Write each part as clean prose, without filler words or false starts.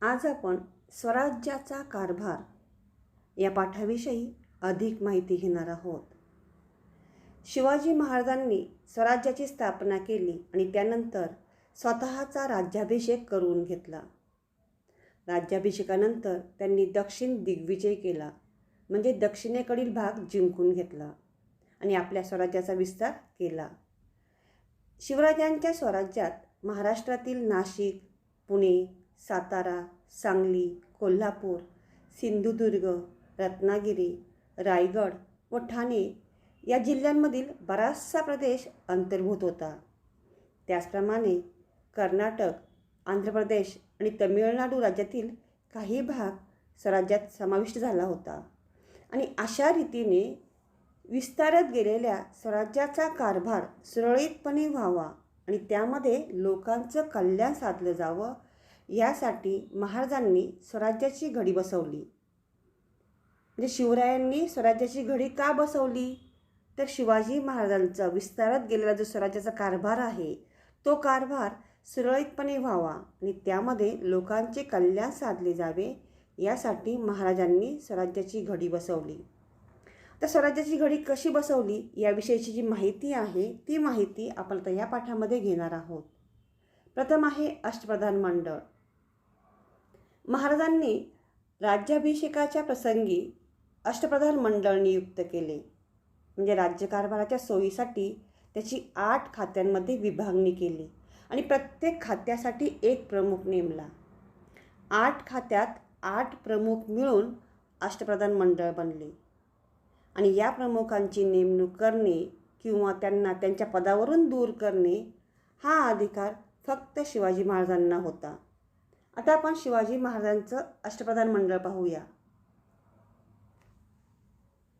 आज आपण स्वराज्याचा कारभार या पाठाविषयी अधिक माहिती घेणार आहोत. शिवाजी महाराजांनी स्वराज्याची स्थापना केली आणि त्यानंतर स्वतःचा राज्याभिषेक करून घेतला. राज्याभिषेकानंतर त्यांनी दक्षिण दिग्विजय केला, म्हणजे दक्षिणेकडील भाग जिंकून घेतला आणि आपल्या स्वराज्याचा विस्तार केला. शिवरायांच्या स्वराज्यात महाराष्ट्रातील नाशिक, पुणे, सातारा, सांगली, कोल्हापूर, सिंधुदुर्ग, रत्नागिरी, रायगड व ठाणे या जिल्ह्यांमधील बराचसा प्रदेश अंतर्भूत होता. त्याचप्रमाणे कर्नाटक, आंध्र प्रदेश आणि तमिळनाडू राज्यातील काही भाग स्वराज्यात समाविष्ट झाला होता. आणि अशा रीतीने विस्तारत गेलेल्या स्वराज्याचा कारभार सुरळीतपणे व्हावा आणि त्यामध्ये लोकांचं कल्याण साधलं जावं यासाठी महाराजांनी स्वराज्याची घडी बसवली. म्हणजे शिवरायांनी स्वराज्याची घडी का बसवली? तर शिवाजी महाराजांचा विस्तारत गेलेला जो स्वराज्याचा कारभार आहे तो कारभार सुरळीतपणे व्हावा आणि त्यामध्ये लोकांचे कल्याण साधले जावे यासाठी महाराजांनी स्वराज्याची घडी बसवली. तर स्वराज्याची घडी कशी बसवली याविषयीची जी माहिती आहे ती माहिती आपण आता या पाठामध्ये घेणार आहोत. प्रथम आहे अष्टप्रधान मंडळ. महाराजांनी राज्याभिषेकाच्या प्रसंगी अष्टप्रधान मंडळ नियुक्त केले. म्हणजे राज्यकारभाराच्या सोयीसाठी त्याची 8 खात्यांमध्ये विभागणी केली आणि प्रत्येक खात्यासाठी एक प्रमुख नेमला. 8 खात्यात 8 प्रमुख मिळून अष्टप्रधान मंडळ बनले आणि या प्रमुखांची नेमणूक करणे किंवा त्यांना त्यांच्या पदावरून दूर करणे हा अधिकार फक्त शिवाजी महाराजांना होता. आता आपण शिवाजी महाराजांचं अष्टप्रधान मंडळ पाहूया.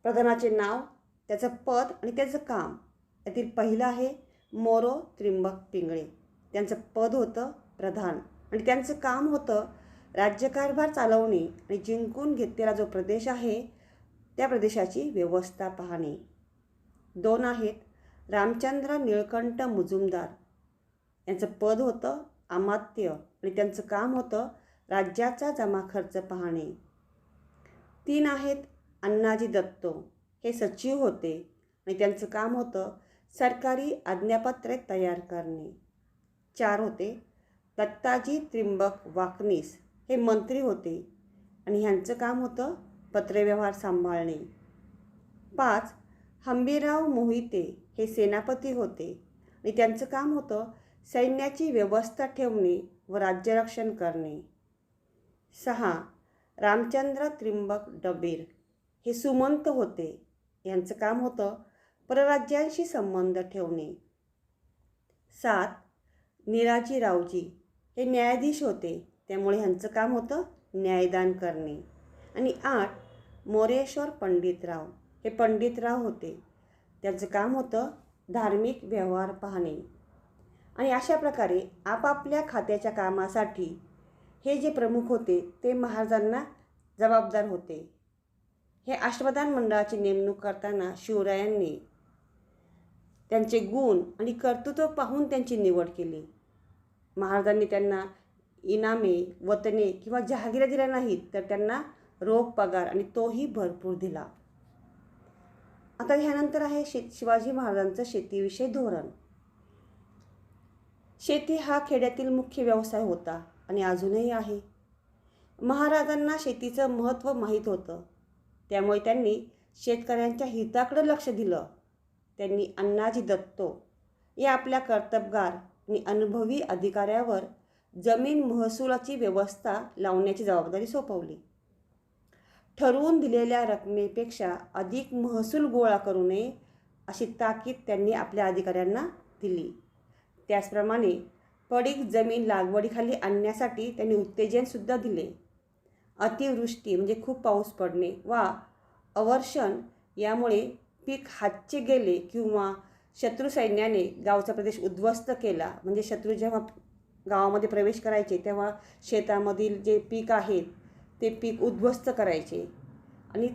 प्रधानाचे नाव, त्याचं पद आणि त्याचं काम. यातील पहिलं आहे मोरो त्रिंबक पिंगळे. त्यांचं पद होतं प्रधान आणि त्यांचं काम होतं राज्यकारभार चालवणे आणि जिंकून घेतलेला जो प्रदेश आहे त्या प्रदेशाची व्यवस्था पाहणे. 2 आहेत रामचंद्र निळकंठ मुजुमदार. यांचं पद होतं अमात्य आणि त्यांचं काम होतं राज्याचा जमा खर्च पाहणे. 3 आहेत अण्णाजी दत्तो. हे सचिव होते आणि त्यांचं काम होतं सरकारी आज्ञापत्रे तयार करणे. 4 होते दत्ताजी त्रिंबक वाकनीस. हे मंत्री होते आणि ह्यांचं काम होतं पत्रव्यवहार सांभाळणे. 5 हंबीरराव मोहिते. हे सेनापती होते आणि त्यांचं काम होतं सैन्याची व्यवस्था ठेवणे व राज्यरक्षण करणे. 6 रामचंद्र त्रिंबक डबीर. हे सुमंत होते. यांचं काम होतं परराज्यांशी संबंध ठेवणे. 7 निराजीरावजी. हे न्यायाधीश होते, त्यामुळे ह्यांचं काम होतं न्यायदान करणे. आणि 8 मोरेश्वर पंडितराव. हे पंडितराव होते, त्यांचं काम होतं धार्मिक व्यवहार पाहणे. आणि अशा प्रकारे आपापल्या खात्याच्या कामासाठी हे जे प्रमुख होते ते महाराजांना जबाबदार होते. हे अष्टप्रधान मंडळाची नेमणूक करताना शिवरायांनी त्यांचे गुण आणि कर्तृत्व पाहून त्यांची निवड केली. महाराजांनी त्यांना इनामे, वतने किंवा जहागिरा दिल्या नाहीत, तर त्यांना रोख पगार आणि तोही भरपूर दिला. आता ह्यानंतर आहे शिवाजी महाराजांचं शेतीविषयी धोरण. शेती हा खेड्यातील मुख्य व्यवसाय होता आणि अजूनही आहे. महाराजांना शेतीचं महत्त्व माहीत होतं, त्यामुळे त्यांनी शेतकऱ्यांच्या हिताकडे लक्ष दिलं. त्यांनी अण्णाजी दत्तो या आपल्या कर्तबगार आणि अनुभवी अधिकाऱ्यावर जमीन महसुलाची व्यवस्था लावण्याची जबाबदारी सोपवली. ठरवून दिलेल्या रकमेपेक्षा अधिक महसूल गोळा करू नये अशी ताकीद त्यांनी आपल्या अधिकाऱ्यांना दिली. त्याचप्रमाणे पडीक जमीन लागवडीखाली आणण्यासाठी त्यांनी उत्तेजनसुद्धा दिले. अतिवृष्टी म्हणजे खूप पाऊस पडणे वा अवर्षण यामुळे पीक हातचे गेले किंवा शत्रू सैन्याने गावचा प्रदेश उद्ध्वस्त केला, म्हणजे शत्रू जेव्हा गावामध्ये प्रवेश करायचे तेव्हा शेतामधील जे पीक आहेत ते पीक उद्ध्वस्त करायचे. आणि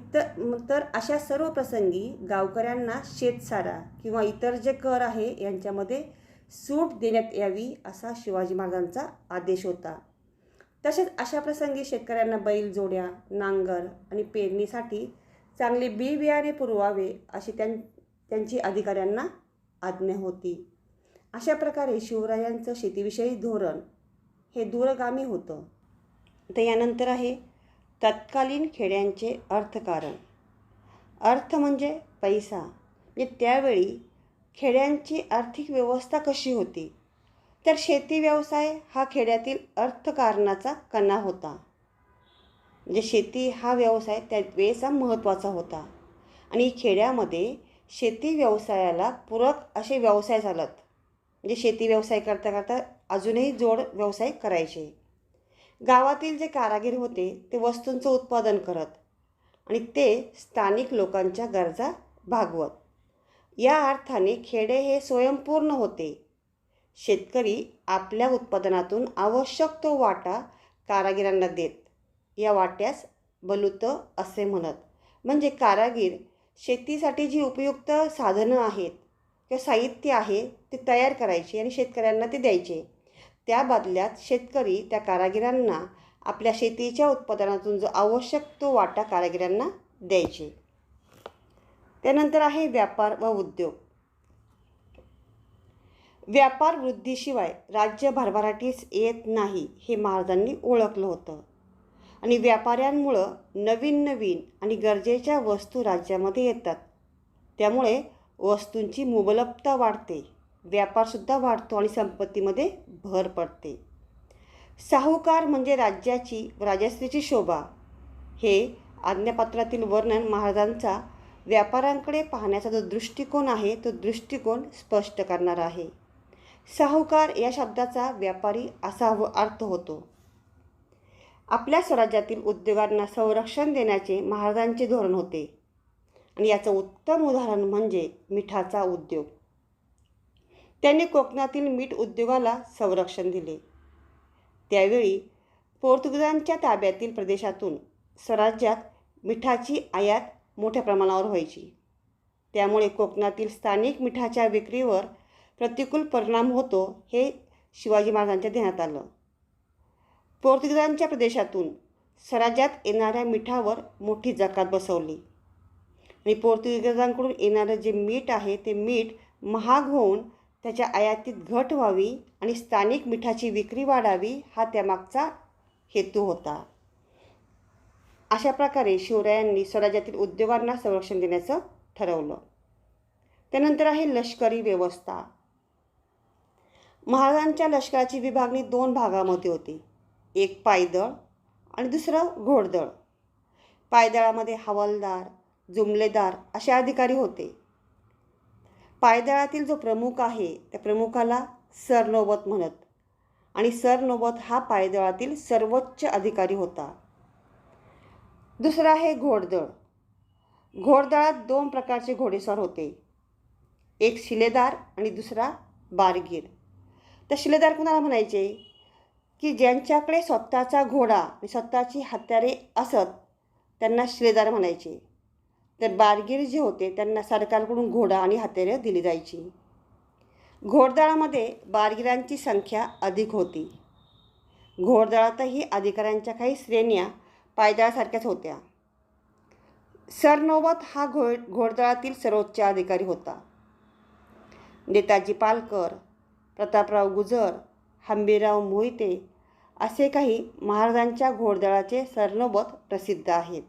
तर अशा सर्व प्रसंगी गावकऱ्यांना शेतसारा किंवा इतर जे कर आहे यांच्यामध्ये सूट देण्यात यावी असा शिवाजी महाराजांचा आदेश होता. तसेच अशा प्रसंगी शेतकऱ्यांना बैल जोड्या, नांगर आणि पेरणीसाठी चांगले बी बियाणे पुरवावे अशी त्यांची अधिकाऱ्यांना आज्ञा होती. अशा प्रकारे शिवरायांचं शेतीविषयी धोरण हे दूरगामी होतं. तर यानंतर आहे तत्कालीन खेड्यांचे अर्थकारण. अर्थ म्हणजे पैसा. म्हणजे त्यावेळी खेड्यांची आर्थिक व्यवस्था कशी होती, तर शेती व्यवसाय हा खेड्यातील अर्थकारणाचा कणा होता. म्हणजे शेती हा व्यवसाय त्यावेळेचा महत्त्वाचा होता आणि खेड्यामध्ये शेती व्यवसायाला पूरक असे व्यवसाय चालत. म्हणजे शेती व्यवसाय करता करता अजूनही जोड व्यवसाय करायचे. गावातील जे कारागीर होते ते वस्तूंचं उत्पादन करत आणि ते स्थानिक लोकांच्या गरजा भागवत. या अर्थाने खेडे हे स्वयंपूर्ण होते. शेतकरी आपल्या उत्पादनातून आवश्यक तो वाटा कारागिरांना देत. या वाट्यास बलुत असे म्हणत. म्हणजे कारागीर शेतीसाठी जी उपयुक्त साधनं आहेत किंवा साहित्य आहे ते तयार करायचे आणि शेतकऱ्यांना ते द्यायचे. त्या बदल्यात शेतकरी त्या कारागिरांना आपल्या शेतीच्या उत्पादनातून जो आवश्यक तो वाटा कारागिरांना द्यायचे. त्यानंतर आहे व्यापार व उद्योग. व्यापार वृद्धीशिवाय राज्य भरभराटीस येत नाही हे महाराजांनी ओळखलं होतं आणि व्यापाऱ्यांमुळं नवीन नवीन आणि गरजेच्या वस्तू राज्यामध्ये येतात. त्यामुळे वस्तूंची मुबलकता वाढते, व्यापारसुद्धा वाढतो आणि संपत्तीमध्ये भर पडते. साहुकार म्हणजे राज्याची राजश्रीची शोभा हे आज्ञापत्रातील वर्णन महाराजांचा व्यापाऱ्यांकडे पाहण्याचा जो दृष्टिकोन आहे तो दृष्टिकोन स्पष्ट करणार आहे. साहुकार या शब्दाचा व्यापारी असा अर्थ होतो. आपल्या स्वराज्यातील उद्योगांना संरक्षण देण्याचे महाराजांचे धोरण होते आणि याचं उत्तम उदाहरण म्हणजे मिठाचा उद्योग. त्यांनी कोकणातील मीठ उद्योगाला संरक्षण दिले. त्यावेळी पोर्तुगीजांच्या ताब्यातील प्रदेशातून स्वराज्यात मिठाची आयात मोठ्या प्रमाणावर व्हायची. त्यामुळे कोकणातील स्थानिक मिठाच्या विक्रीवर प्रतिकूल परिणाम होतो हे शिवाजी महाराजांच्या ध्यानात आलं. पोर्तुगीजांच्या प्रदेशातून स्वराज्यात येणाऱ्या मिठावर मोठी जकात बसवली आणि पोर्तुगीजांकडून येणारं जे मीठ आहे ते मीठ महाग होऊन त्याच्या आयातीत घट व्हावी आणि स्थानिक मिठाची विक्री वाढावी हा त्यामागचा हेतू होता. अशा प्रकारे शिवरायांनी स्वराज्यातील उद्योगांना संरक्षण देण्याचं ठरवलं. त्यानंतर आहे लष्करी व्यवस्था. महाराजांच्या लष्कराची विभागणी 2 भागामध्ये होती. एक पायदळ आणि दुसरं घोडदळ. पायदळामध्ये हवालदार, जुमलेदार असे अधिकारी होते. पायदळातील जो प्रमुख आहे त्या प्रमुखाला सरनौबत म्हणत आणि सरनौबत हा पायदळातील सर्वोच्च अधिकारी होता. दुसरा आहे घोडदळ. घोडदळात 2 प्रकारचे घोडेस्वार होते. एक शिलेदार आणि दुसरा बारगीर. तर शिलेदार कुणाला म्हणायचे की ज्यांच्याकडे स्वतःचा घोडा आणि स्वतःची हत्यारे असत त्यांना शिलेदार म्हणायचे. तर बारगीर जे होते त्यांना सरकारकडून घोडा आणि हत्यारे दिली जायची. घोडदळामध्ये बारगिरांची संख्या अधिक होती. घोडदळातही अधिकाऱ्यांच्या काही श्रेण्या पायदळासारख्याच होत्या. सरनौबत हा घोडदळातील सर्वोच्च अधिकारी होता. नेताजी पालकर, प्रतापराव गुजर, हंबीरराव मोहिते असे काही महाराजांच्या घोडदळाचे सरनौबत प्रसिद्ध आहेत.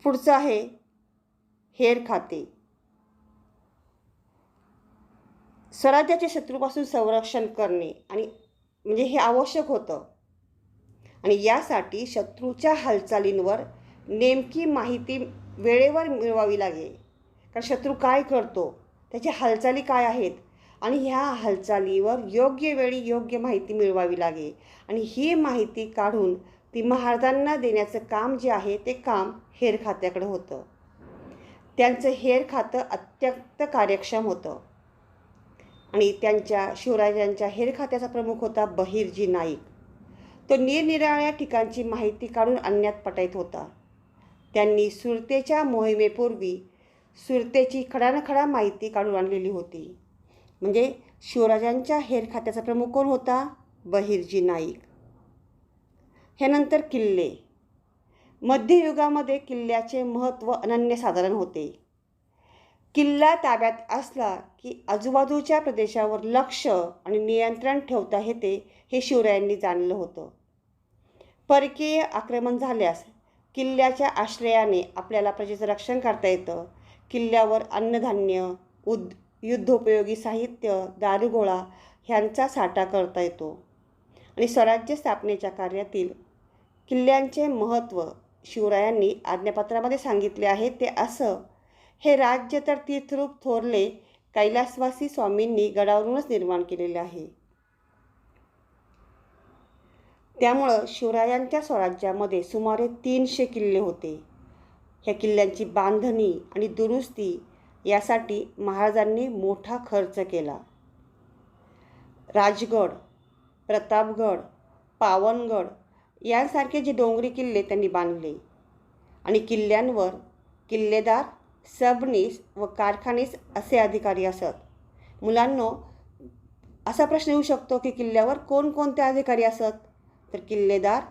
पुढचं आहे हेर खाते. स्वराज्याचे शत्रूपासून संरक्षण करणे आणि म्हणजे हे आवश्यक होतं आणि यासाठी शत्रूच्या हालचालींवर नेमकी माहिती वेळेवर मिळवावी लागेल. कारण शत्रू काय करतो, त्याची हालचाली काय आहेत आणि ह्या हालचालीवर योग्य वेळी योग्य माहिती मिळवावी लागेल आणि ही माहिती काढून ती महाराजांना देण्याचं काम जे आहे ते काम हेर खात्याकडे होतं. त्यांचं हेर खातं अत्यंत कार्यक्षम होतं आणि त्यांच्या शिवरायांच्या हेर खात्याचा प्रमुख होता बहिर्जी नाईक. तो निरनिराळ्या ठिकाणची माहिती काढून आणण्यात पटाईत होता. त्यांनी सुरतेच्या मोहिमेपूर्वी सुरतेची खडानखडा माहिती काढून आणलेली होती. म्हणजे शिवराजांच्या हेर खात्याचा प्रमुख कोण होता? बहिर्जी नाईक. ह्यानंतर किल्ले. मध्ययुगामध्ये किल्ल्याचे महत्त्व अनन्यसाधारण होते. किल्ला ताब्यात असला की आजूबाजूच्या प्रदेशावर लक्ष आणि नियंत्रण ठेवता येते हे शिवरायांनी जाणलं होतं. परकीय आक्रमण झाल्यास किल्ल्याच्या आश्रयाने आपल्याला प्रजेचं रक्षण करता येतं. किल्ल्यावर अन्नधान्य, युद्धोपयोगी साहित्य, दारुगोळा ह्यांचा साठा करता येतो. आणि स्वराज्य स्थापनेच्या कार्यातील किल्ल्यांचे महत्त्व शिवरायांनी आज्ञापत्रामध्ये सांगितले आहे ते असं: हे राज्य तर तीर्थरूप थोरले कैलासवासी स्वामींनी गडावरूनच निर्माण केलेले आहे. त्यामुळं शिवरायांच्या स्वराज्यामध्ये सुमारे 300 किल्ले होते. ह्या किल्ल्यांची बांधणी आणि दुरुस्ती यासाठी महाराजांनी मोठा खर्च केला. राजगड, प्रतापगड, पावनगड यांसारखे जे डोंगरी किल्ले त्यांनी बांधले आणि किल्ल्यांवर किल्लेदार, सबनीस व कारखानीस असे अधिकारी असत. मुलांनो, असा प्रश्न येऊ शकतो की किल्ल्यावर कोणकोणते अधिकारी असत? तर किल्लेदार,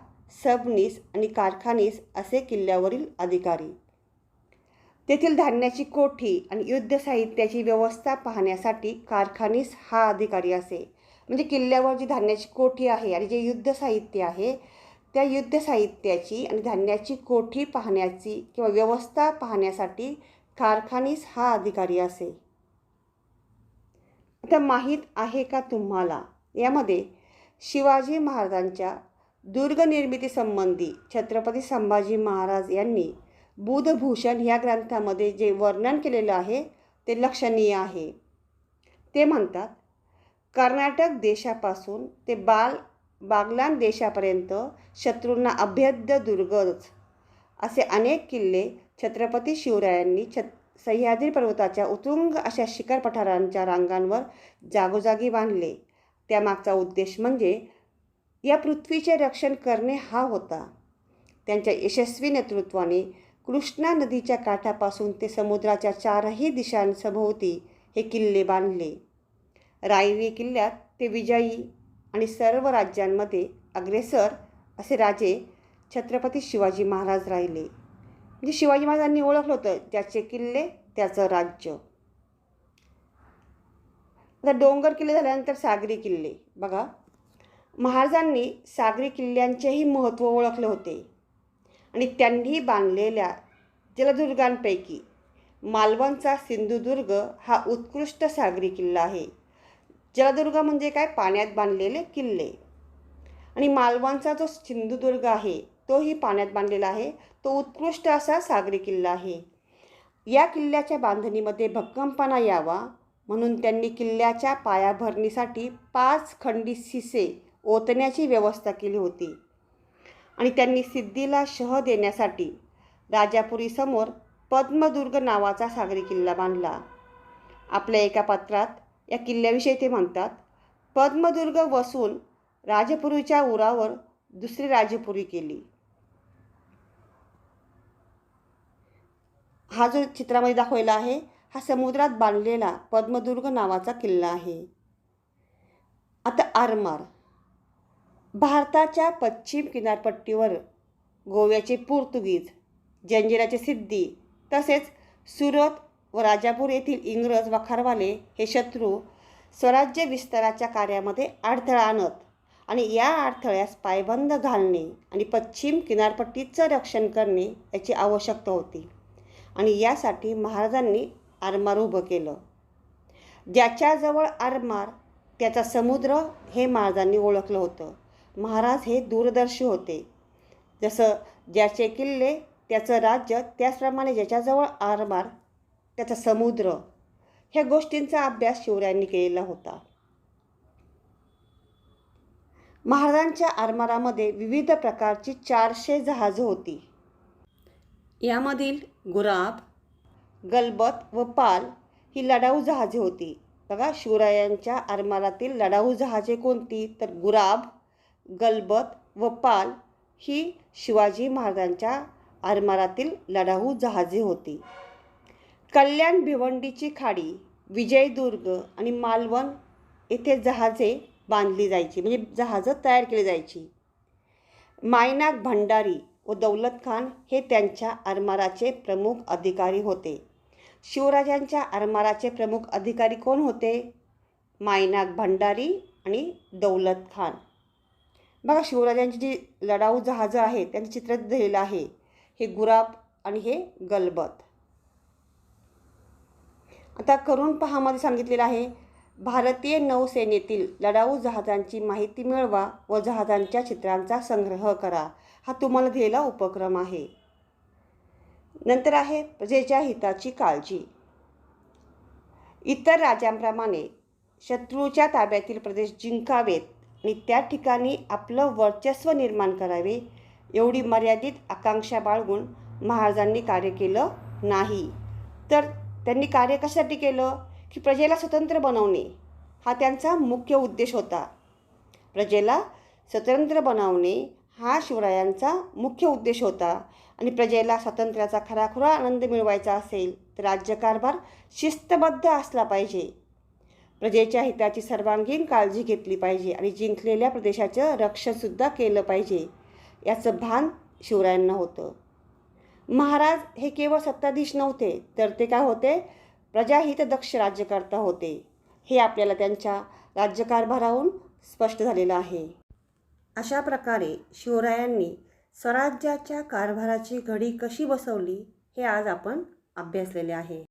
सबनीस आणि कारखानीस असे किल्ल्यावरील अधिकारी. तेथील धान्याची कोठी आणि युद्ध साहित्याची व्यवस्था पाहण्यासाठी कारखानीस हा अधिकारी असे. म्हणजे किल्ल्यावर जी धान्याची कोठी आहे आणि जे युद्ध साहित्य आहे त्या युद्ध साहित्याची आणि धान्याची कोठी पाहण्याची किंवा व्यवस्था पाहण्यासाठी कारखानीस हा अधिकारी असे. आता माहीत आहे का तुम्हाला, यामध्ये शिवाजी महाराजांच्या दुर्गनिर्मितीसंबंधी छत्रपती संभाजी महाराज यांनी बुधभूषण या ग्रंथामध्ये जे वर्णन केलेलं आहे ते लक्षणीय आहे. ते म्हणतात, कर्नाटक देशापासून ते बागलान देशापर्यंत शत्रूंना अभेद्य दुर्गच असे अनेक किल्ले छत्रपती शिवरायांनी सह्याद्री पर्वताच्या उत्तुंग अशा शिखर पठारांच्या रांगांवर जागोजागी बांधले. त्यामागचा उद्देश म्हणजे या पृथ्वीचे रक्षण करणे हा होता. त्यांच्या यशस्वी नेतृत्वाने कृष्णा नदीच्या काठापासून ते समुद्राच्या चारही दिशांसभोवती हे किल्ले बांधले. रायरी किल्ल्यात ते विजयी आणि सर्व राज्यांमध्ये अग्रेसर असे राजे छत्रपती शिवाजी महाराज राहिले. म्हणजे शिवाजी महाराजांनी ओळखलं होतं, ज्याचे किल्ले त्याचं राज्य. आता डोंगर किल्ले झाल्यानंतर सागरी किल्ले. बघा, महाराजांनी सागरी किल्ल्यांचेही महत्त्व ओळखले होते आणि त्यांनी बांधलेल्या जलदुर्गांपैकी मालवणचा सिंधुदुर्ग हा उत्कृष्ट सागरी किल्ला आहे. जलदुर्ग म्हणजे काय? पाण्यात बांधलेले किल्ले. आणि मालवणचा जो सिंधुदुर्ग आहे तोही पाण्यात बांधलेला आहे. तो उत्कृष्ट असा सागरी किल्ला आहे. या किल्ल्याच्या बांधणीमध्ये भक्कमपणा यावा म्हणून त्यांनी किल्ल्याच्या पायाभरणीसाठी 5 खंडी शिसे ओतण्याची व्यवस्था केली होती. आणि त्यांनी सिद्धीला शह देण्यासाठी राजापुरीसमोर पद्मदुर्ग नावाचा सागरी किल्ला बांधला. आपल्या एका पत्रात या किल्ल्याविषयी ते म्हणतात, पद्मदुर्ग वसून राजपुरीच्या उरावर दुसरी राजपुरी केली. हा जो चित्रामध्ये दाखवलेला आहे हा समुद्रात बांधलेला पद्मदुर्ग नावाचा किल्ला आहे. आता आरमार. भारताच्या पश्चिम किनारपट्टीवर गोव्याचे पोर्तुगीज, जंजिराचे सिद्धी तसेच सुरत व राजापूर येथील इंग्रज व खारवाले हे शत्रू स्वराज्य विस्ताराच्या कार्यामध्ये अडथळा आणत आणि या अडथळ्यास पायबंद घालणे आणि पश्चिम किनारपट्टीचं रक्षण करणे याची आवश्यकता होती. आणि यासाठी महाराजांनी आरमार उभं केलं. ज्याच्याजवळ आरमार त्याचा समुद्र हे महाराजांनी ओळखलं होतं. महाराज हे दूरदर्शी होते. जसं ज्याचे किल्ले त्याचं राज्य, त्याचप्रमाणे ज्याच्याजवळ आरमार त्याचा समुद्र, ह्या गोष्टींचा अभ्यास शिवरायांनी केलेला होता. महाराजांच्या आरमारामध्ये विविध प्रकारची 400 जहाजं होती. यामधील गुराब, गलबत व पाल ही लढाऊ जहाजे होती. बघा, शिवरायांच्या आरमारातील लढाऊ जहाजे कोणती? तर गुराब, गलबत व पाल ही शिवाजी महाराजांच्या आरमारातील लढाऊ जहाजे होती. कल्याण भिवंडीची खाडी विजयदुर्ग आणि मालवण येथे जहाजे बांधली जायची, म्हणजे जहाजं तयार केली जायची. मायनाक भंडारी व दौलत खान हे त्यांच्या आरमाराचे प्रमुख अधिकारी होते. शिवराजांच्या आरमाराचे प्रमुख अधिकारी कोण होते? मायनाक भंडारी आणि दौलत खान. बघा, शिवराजांची जी लढाऊ जहाजं आहेत त्यांचं चित्र दिलेलं आहे. हे गुराब आणि हे गलबत. आता करून पहामध्ये सांगितलेलं आहे, भारतीय नौसेनेतील लढाऊ जहाजांची माहिती मिळवा व जहाजांच्या चित्रांचा संग्रह करा. हा तुम्हाला दिलेला उपक्रम आहे. नंतर आहे प्रजेच्या हिताची काळजी. इतर राज्यांप्रमाणे शत्रूच्या ताब्यातील प्रदेश जिंकावेत आणि त्या ठिकाणी आपलं वर्चस्व निर्माण करावे एवढी मर्यादित आकांक्षा बाळगून महाराजांनी कार्य केलं नाही. तर त्यांनी कार्य कशासाठी केलं की प्रजेला स्वतंत्र बनवणे हा त्यांचा मुख्य उद्देश होता. प्रजेला स्वतंत्र बनवणे हा शिवरायांचा मुख्य उद्देश होता. आणि प्रजेला स्वातंत्र्याचा खराखुरा आनंद मिळवायचा असेल तर राज्यकारभार शिस्तबद्ध असला पाहिजे. प्रजेच्या हिताची सर्वांगीण काळजी घेतली पाहिजे आणि जिंकलेल्या प्रदेशाचं रक्षणसुद्धा केलं पाहिजे याचं भान शिवरायांना होतं. महाराज हे केवळ सत्ताधीश नव्हते, तर ते काय होते? प्रजाहितदक्ष राज्यकर्ता होते. हे आपल्याला त्यांच्या राज्यकारभारावरून स्पष्ट झालेलं आहे. अशा प्रकारे शिवरायांनी स्वराज्याच्या कारभाराची घडी कशी बसवली हे आज आपण अभ्यासलेले आहे.